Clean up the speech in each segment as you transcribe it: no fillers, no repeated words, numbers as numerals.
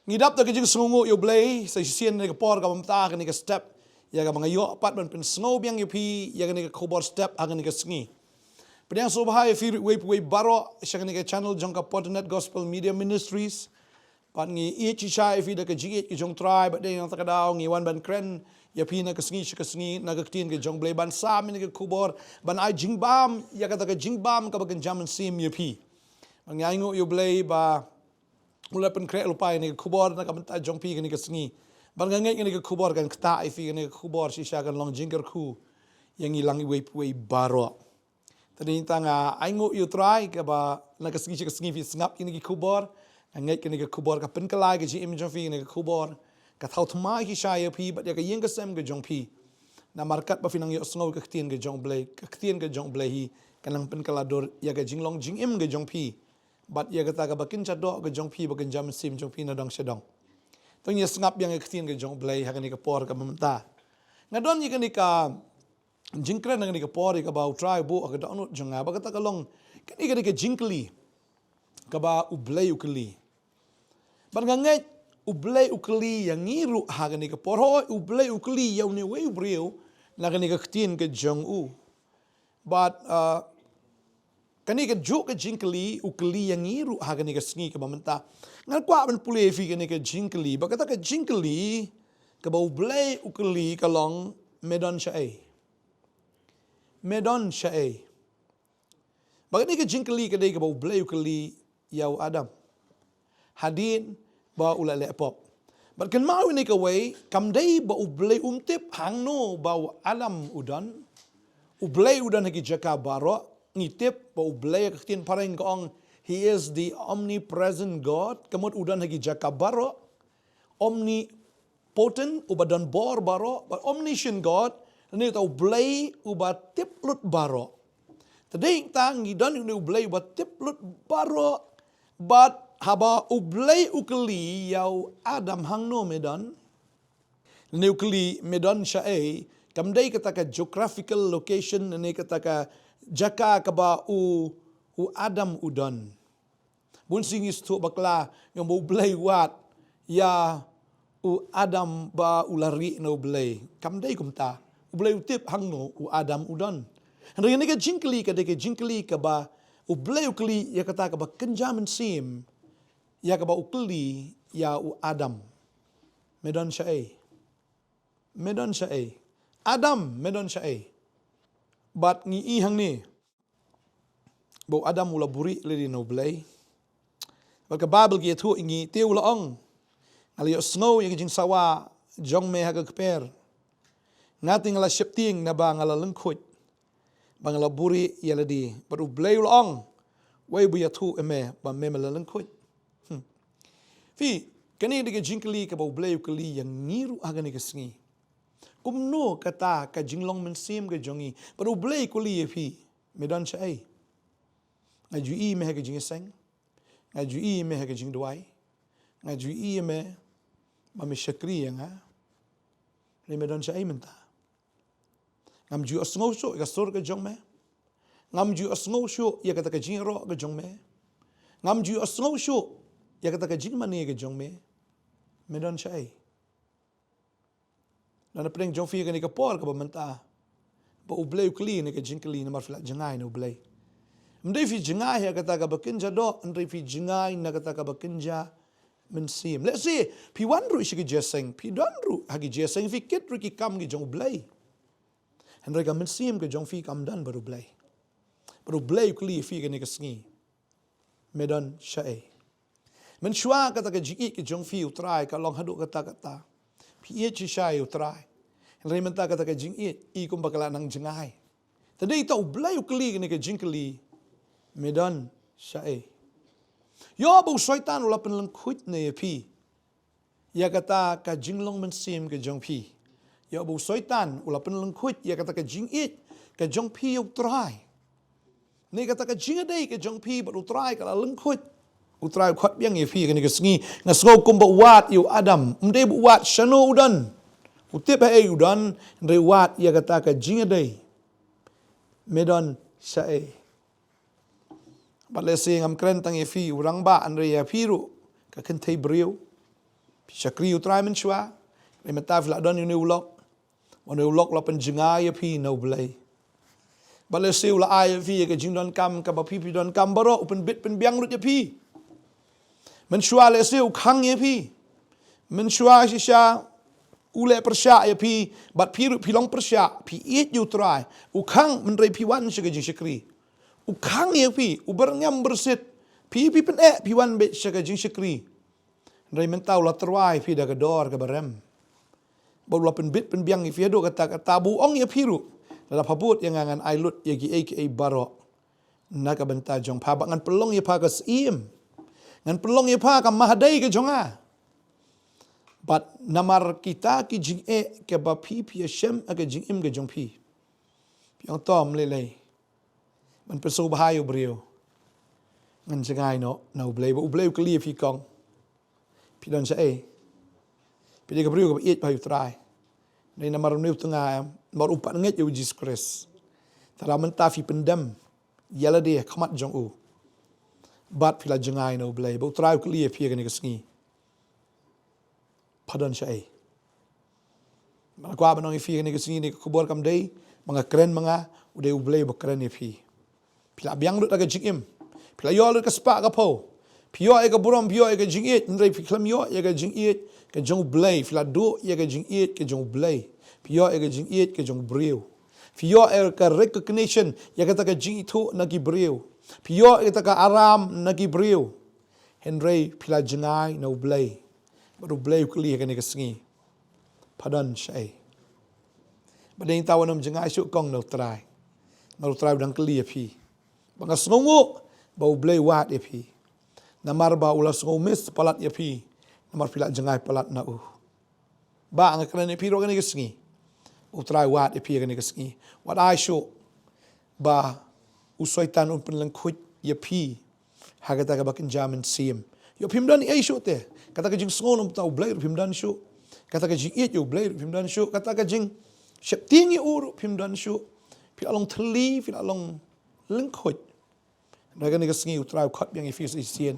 ngidap ta kajing sungu yo blay sa sien ni kapor ka mamta ka ni ka step ya ka mga yo apartment pen snow biang yo pi ya ka ni ka khubor step ha ni ka sngi Pediang subhai fi we baro siya ka ni ka channel jong ka Potternet Gospel Media Ministries pan ngi ichi chai fi da ka jing jong tribe de yang ta ka daw ngi wan ban kren ya pi na ka sngi na ka tin ka jong blay ban sam ni ka khubor ban ai jing bam ya ka ta ka jing bam ka ba kan jam sim ya pi mangyay ngo yo blay ba Mula pen krek lupai ni khubor na kamenta jong pi ni kesngi. Ban ngangai ni khubor kan kta I fi ni khubor si sya kan long jingker khu yang ilang we baro. Tadi tanga aingo you try ka ba na kesngi fi ngap ni khubor ngai ni khubor ka pen kalai ka ji im jong fi ni khubor ka thau thma ki sya ya pi ba ya ka yeng ka sem ka jong pi. Na markat ba finang yo sngo ka tien ka jong blay ka tien ka jong blay hi kanang pen kalador ya ka jinglong jing im ka jong pi. But ia kata bakin cadok ke jong pi bakin jam sim jong pi na dong sedong. Tong ia sengap yang ektin ke jong blay hakan ni ke por ke mementa. Ngadon ni ka jingkren dengan ni ke por ke bau try bu ke donut jong ba kata kalong kan ni ke jingkylli ke ba ublay ukli. Ban ngangai ublay ukli yang ngiru hakan ni ke por ho ublay ukli yang ni we brio na kan ni ke ektin ke jong u. But kani ka juk ka jingkylli ukli yang ngiru ha kani ka sngi ka mamenta ngal kwa ban pule fi kani ka jingkylli ba kata ka jingkylli ka ba ublay ukli ka long medon shae ba kani ka jingkylli ka dei ka ba ublay ukli yaw adam hadin ba ulale pop ba kan mau ni ka way kam dei ba ublay umtip hangno ba alam udan ublay udan hagi jaka baro ngitip ba ublay ka tin pareng kong he is the omnipresent God kamot udan hagi jakabaro omnipotent ubadan bor baro but omniscient God ni ta ublay ubat tiplut baro tading tang ngidan ni ublay ubat tiplut baro but haba ublay ukli yaw adam hangno medan ni ukli medan shae kamdai kata ka geographical location ni kata ka jaka kaba u adam udan. Bun singis tu bakla yang bau blay wat ya u adam ba ulari no blay. Kam dai kumta u blay utip hangno u adam udan. Henry ni ka jingkylli ka ba u blay ukli ya kata ka ba kenjaman sim ya ka ba ukli ya u adam. Medan syai. Adam medan syai. But ngi ihang ni bo adam mula buri le no blay baka bible gi thu ngi tiu la ong ali yo snow yang jing sawa jong me ha ka per ngating la shipting na ba ngala lengkhut bangala buri yala di baru blay la ong way bu ya thu eme ba me la lengkhut fi kani de jingkylli ka bo blay ukli yang ngiru aga ni ka sngi kumno kata ka jinglong mensim ke jongi pero blay kuli fi medan chai ngaju I me ka jing seng ngaju I me ka jing duai ngaju I me ma me shakri yang ha le medan chai menta ngamju asngo sho ka sor ka jong me ngamju asngo sho ya kata ka jing ro ka jong me ngamju asngo sho ya kata ka jing mani ka jong me medan chai na pring jong fi ni ka por ka bamenta ba ublay ukli ni ka jingkylli na marfla jangai no ublay mdai fi jangai ya kata ka bakinja do ndai fi jangai na kata ka bakinja mensim let's say pi wanru shi ki jeseng pi donru hagi jeseng fi kit ru ki kam gi jong ublay ndai ka mensim ka jong fi kam dan baru ublay ukli fi ka ni ka sngi medan shae men shwa kata ka jiki ki jong fi utrai ka long hadu kata Pie chishai utrai. Henry menta kata ka jing I kum bakala nang jengai. Tadi ita ublay ukli ni ka jingkylli medan shae. Yo bu syaitan ula penlengkut ne pi. Ya kata ka jinglong mensim ka jong pi. Yo bu syaitan ula penlengkut ya kata ka jing ka jong pi utrai. Ni kata ka jing adai ka jong pi ba utrai ka lengkut. Utrai khat biang ye fi kan ke sngi ngasgo kum ba wat yu adam mde bu wat shano udan utip ha udan re wat ya kata ka jing dai medan sae balese ngam kren tang ye fi urang ba an re ya fi ru ka kan thai brio Syakri utrai menshua. Mentah filak don ni ulok. Wan ulok la penjengai pi no blai. Bale siu la ai fi ke jing don kam ka ba pi don kam baro pen bit pen biang lut ya pi. Menshua le siu khang ya pi. Menshua shisha ule persya ya pi bat pi ru pi long persya pi it you try. U khang menrei pi wan ke jing syakri. U khang ya pi u berngam bersit. Pi pen pi wan be ke jing syakri. Rei mentau la terwai pi da ke dor ke barem. Baru pen bit pen biang ifi do kata buong ya piru la pabut yang ngan ai lut ya gi ai baro na ka benta jong pa ngan pelong ya pa ka sim ngan pelong ya pa ka mahdai ke jonga bat namar kita ki jing ke ba pi shem aga jing im ke jong pi piang tom lele man peso bahayo brio ngan jangai no blei ke li fi kong pi don sa Pili ka brio ka iit pa try. Nay na maruniw tengah marupat nget yu Jesus Christ. Tara mentafi pendam. Yala dia kamat jong u. Bat pila jengai no blay. Bau try ka liya pia ka ni ka sengi. Padon siya Mana kwa ba nang ifi ka ni ka sengi ni ka khubor kam day. Mga keren mga uday ublay ba keren ni pi. Pila biang lut aga jingim. Pila yo lut ka spa ka po. Pio ka buram pio ka jingit. Ndray piklam yo ka jingit. Ke jong blay fila do ya ke jing it ke jong blay pio ke jing it ke jong brio pio ka recognition ya kata ke jing itu nagi brio pio kata ka aram nagi brio henry pila jengai no blay baru blay kli ke ni ke sengi padan syai badeng tawanam jengai syuk kong no try dang kli pi banga sngongu bau blay wat pi namar ba ulas ngomis palat ya pi Namar pila jengai palat na Ba ang kena ni piro kani kesengi. Utrai wat ipi kani kesengi. Wat I show ba usoitan un penlengkut ya pi. Hagata ka bakin jamin sim. Yo pimdan ai show te. Kata ka jing sonum tau blay pimdan show. Kata ka jing it yo blay pimdan show. Kata ka jing syapting yo uru pimdan show. Pila long teli pila long lengkut. Naga ni kesengi utrai kot yang ifis isien.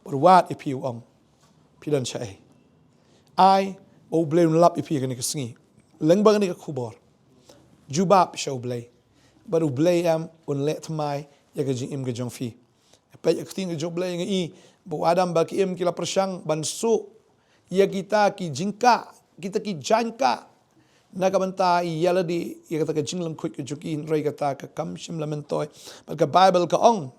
Berwat ipi ong. Pidan syai. Ai o blay lap ipi kani kesengi. Lengbang ni ka khubor. Jubab syau blay. Baru blay am un Nongthymmai ya ka jing im ka jong fi. Apa ya keting ka jong blay ngai bu adam ba ki im kila persang bansu ya kita ki jingka kita ki janka na ka banta ya ladi ya kata ka jing lang khut ka juki roi kata ka kam shim lamentoi. Ba Bible ka ong.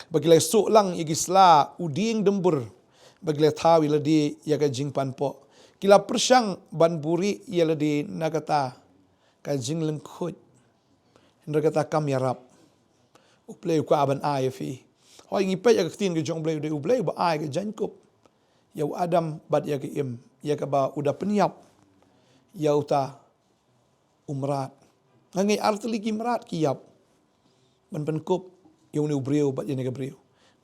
Bagi lai su lang igisla uding dembur. Bagla tawi ladi yaga jing panpo kila persang ban buri ya ladi nakata ka jing lengkut hendra kata kam yarap uplay ko aban afi hoy ngi pe yaga tin ge jong blay de uplay ba ai ge jankup ya adam bad yaga im yaga ba udah penyap ya uta umrat ngai artli ki mrat ki yap ban penkup yang ni ubreu bad ya ga breu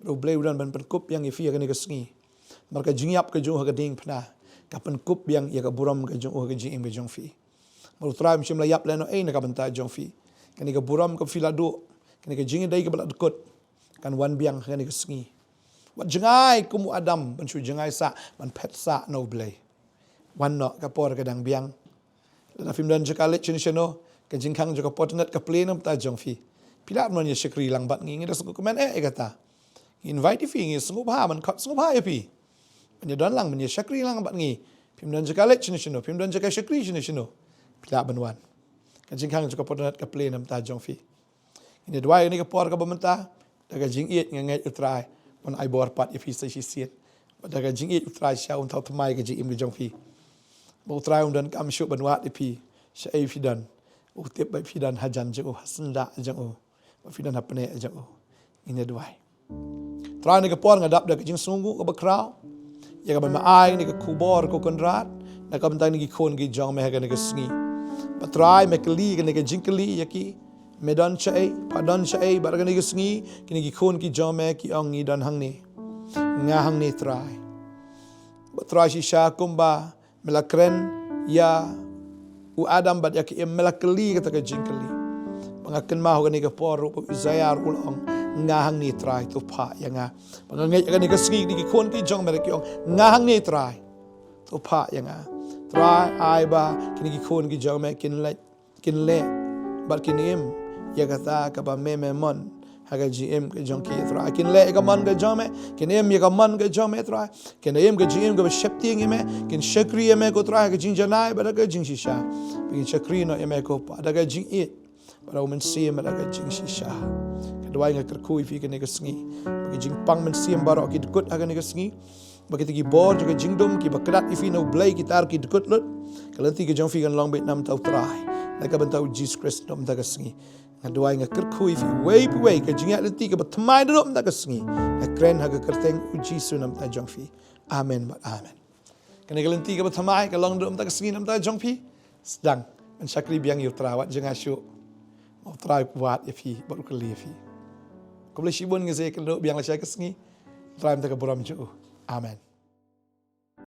ublay udan ban penkup yang ifi yaga ni ga sengi Marka jingyap ke jong hagading pna kapan kup yang ya ka buram ke jong hagajing ke jong fi maru trai mishim la yap leno na ka banta jong fi kani ka buram ka filado kani ka jingi dai ka bala dekut kan wan biang kani ka sengi wat jengai kumu adam ban shu jengai sa ban pet sa no blay wan no ka por ka dang biang la film dan jakalet chinishano ka jingkang joka potternet ka plenum ta jong fi pilat mon ya shakri lang bat ngi da suku komen kata invite fi ngi sungu ba man kat sungu ba pi Nya don lang menya syakri lang bat ngi. Pim don jakalet chinishino, pim don jakai syakri chinishino. Pila banwan. Kan jingkang juga Potternet ka play nam ta jong fi. Ini dua ini ka por ka bamenta daga jing it ngai utrai on ai bor pat ifi sa sisiet. Daga jing it utrai sha un Nongthymmai ka jing im ka jong fi. Bo utrai dan kam syuk banwat ipi. Sha ai fi dan. Utip bai fi dan hajan je hasenda je fi dan hapne je Ini dua. Trai ni ka por ngadap daga jing sunggu ka bakrau. Ya ka ban ai ni ka khubor ko konrat na ka bantang ni kon gi jong me ha ni ka sngi patrai me kli ni ka jingkylli ya ki medan chai padan chai bar ka ni ka sngi ki ni kon ki jong me ki ong ni dan hang ni nga hang ni trai batrai shi sha kumba melakren ya u adam bat ya ki mela kli ka ta ka jingkylli pangaken ma ho ka ni ka por ro izayar ulong ngahang ni try tu pa yang pangangai ka ni ka sngi ni kon ki jong mer ki ong ngahang ni try to pa yang try ai ba kini ki khon ki jong me kin le bat kinim ya kata ka ba me mon haga GM ke jong ki try kin le ka man ke jong me kin em ya ka man ke jong me try kin em ke GM ke shepting me kin shakri me ko try ke jing janai ba ka jing shisha kin shakri no me ko pa da ka jing it ba men sim da ka jing shisha kedua nga kerkui fi ke ne ka sngi ba jing pang men sim baro ki dukut aga ne ka sngi ba ki bor juga jing dum ki ba krat ifi no blai ki tar ki dukut lut kalanti ke jong fi kan long bet nam tau try da ka ban tau Jesus Christ dom da ka sngi Dua nga kerkui fi way ke jingat lenti ke bertemai duduk tak kesengi. Keren haga kerteng uji sunam ta jong fi. Amen bat amen. Kena kelenti ke bertemai ke long duduk tak kesengi nam ta jong fi. Sedang mensyakri biang yu terawat jangan syuk. Mau terawat buat ya fi baru keli ya fi. Kau boleh shibun ke saya ke duduk biang la saya kesengi. Terawat tak ke buram jauh. Amen.